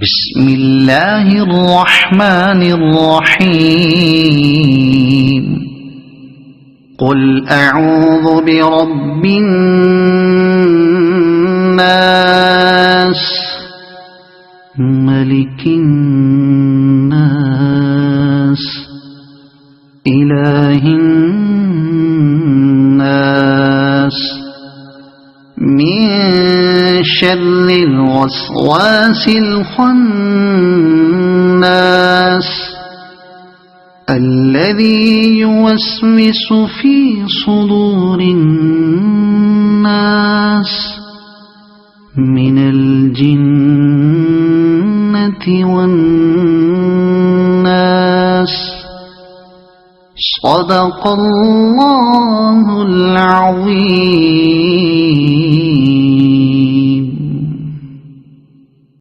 بسم الله الرحمن الرحيم قل أعوذ برب الناس ملك الناس إله الناس من شر الوسواس الخناس الذي يوسوس في صدور الناس من الجنة والناس. صدق الله العظيم.